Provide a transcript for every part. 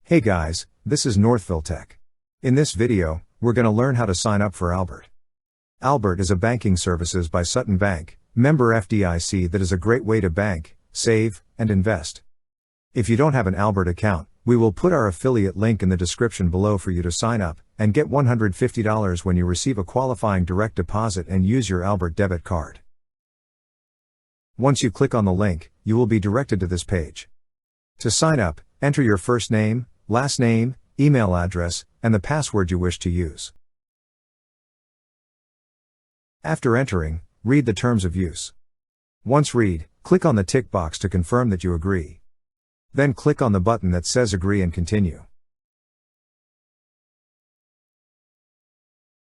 Hey guys, this is Northville Tech. In this video, we're going to learn how to sign up for Albert. Albert is a banking services by Sutton Bank, member FDIC that is a great way to bank, save, and invest. If you don't have an Albert account, we will put our affiliate link in the description below for you to sign up and get $150 when you receive a qualifying direct deposit and use your Albert debit card. Once you click on the link, you will be directed to this page. To sign up, enter your first name, last name, email address, and the password you wish to use. After entering, read the terms of use. Once read, click on the tick box to confirm that you agree. Then click on the button that says Agree and Continue.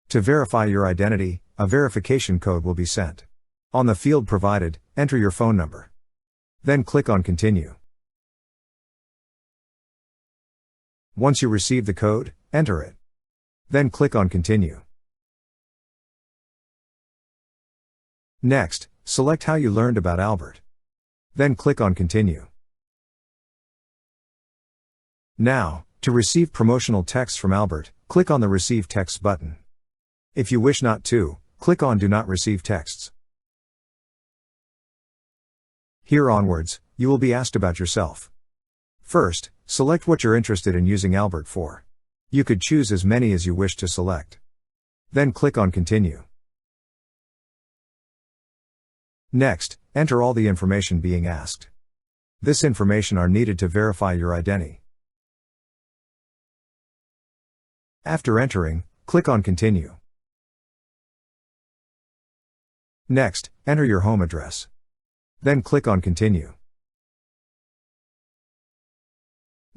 To verify your identity, a verification code will be sent. On the field provided, enter your phone number. Then click on Continue. Once you receive the code, enter it. Then click on Continue. Next, select how you learned about Albert. Then click on Continue. Now, to receive promotional text from Albert, click on the Receive Texts button. If you wish not to, click on Do Not Receive Texts. Here onwards, you will be asked about yourself. First, select what you're interested in using Albert for. You could choose as many as you wish to select. Then click on Continue. Next, enter all the information being asked. This information are needed to verify your identity. After entering, click on Continue. Next, enter your home address. Then click on Continue.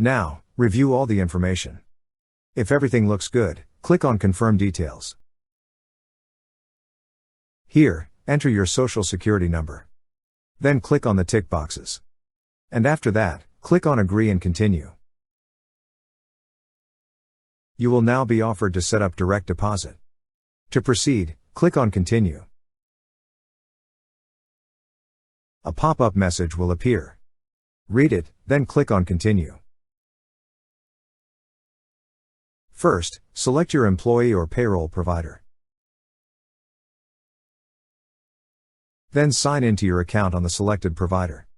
Now, review all the information. If everything looks good, click on Confirm Details. Here, enter your social security number. Then click on the tick boxes. And after that, click on Agree and Continue. You will now be offered to set up direct deposit. To proceed, click on Continue. A pop-up message will appear. Read it, then click on Continue. First, select your employee or payroll provider. Then sign into your account on the selected provider.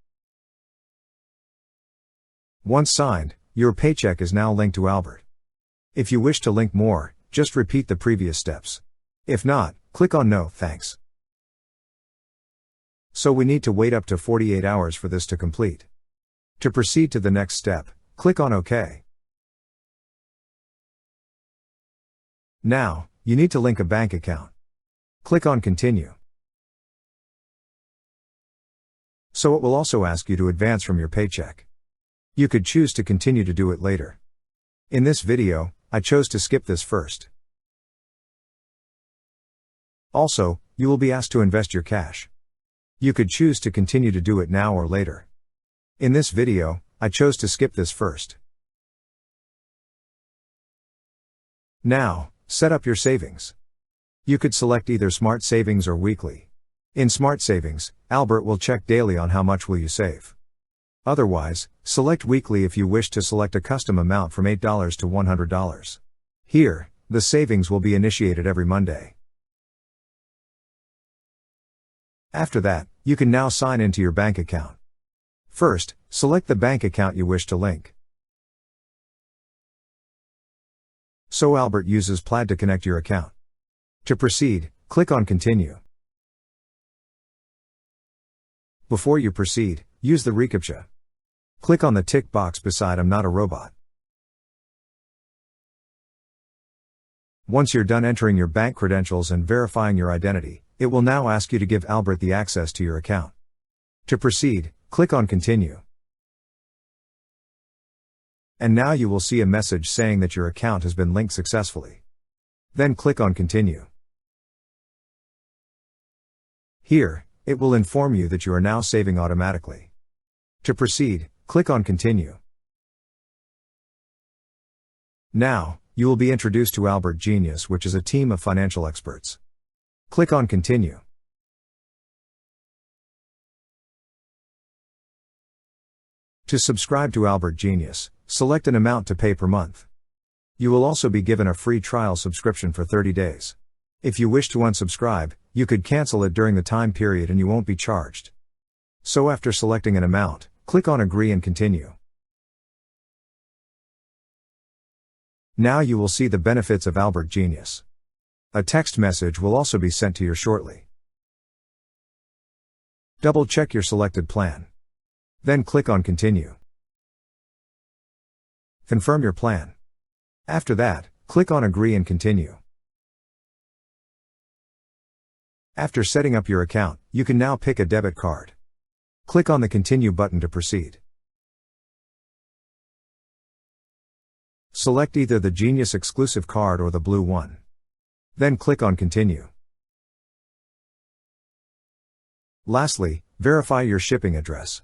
Once signed, your paycheck is now linked to Albert. If you wish to link more, just repeat the previous steps. If not, click on No, thanks. So we need to wait up to 48 hours for this to complete. To proceed to the next step, click on OK. Now, you need to link a bank account. Click on Continue. So it will also ask you to advance from your paycheck. You could choose to continue to do it later. In this video, I chose to skip this first. Also, you will be asked to invest your cash. You could choose to continue to do it now or later. In this video, I chose to skip this first. Now, set up your savings. You could select either Smart Savings or Weekly. In Smart Savings, Albert will check daily on how much will you save. Otherwise, select Weekly if you wish to select a custom amount from $8 to $100. Here, the savings will be initiated every Monday. After that, you can now sign into your bank account. First, select the bank account you wish to link. So Albert uses Plaid to connect your account. To proceed, click on Continue. Before you proceed, use the reCAPTCHA. Click on the tick box beside I'm not a robot. Once you're done entering your bank credentials and verifying your identity, it will now ask you to give Albert the access to your account. To proceed, click on Continue. And now you will see a message saying that your account has been linked successfully. Then click on Continue. Here, it will inform you that you are now saving automatically. To proceed, click on Continue. Now, you will be introduced to Albert Genius, which is a team of financial experts. Click on Continue. To subscribe to Albert Genius, Select an amount to pay per month. You will also be given a free trial subscription for 30 days. If you wish to unsubscribe, you could cancel it during the time period and you won't be charged. So after selecting an amount, click on Agree and Continue. Now you will see the benefits of Albert Genius. A text message will also be sent to you shortly. Double check your selected plan. Then click on Continue. Confirm your plan. After that, click on Agree and Continue. After setting up your account, you can now pick a debit card. Click on the Continue button to proceed. Select either the Genius exclusive card or the blue one. Then click on Continue. Lastly, verify your shipping address.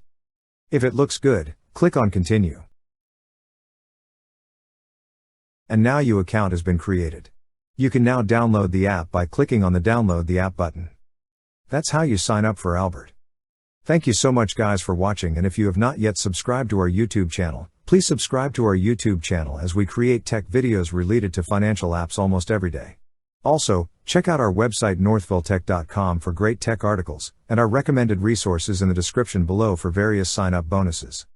If it looks good, click on Continue. And now your account has been created. You can now download the app by clicking on the Download the app button. That's how you sign up for Albert. Thank you so much guys for watching, and if you have not yet subscribed to our YouTube channel, please subscribe to our YouTube channel as we create tech videos related to financial apps almost every day. Also, check out our website northvilletech.com for great tech articles, and our recommended resources in the description below for various sign-up bonuses.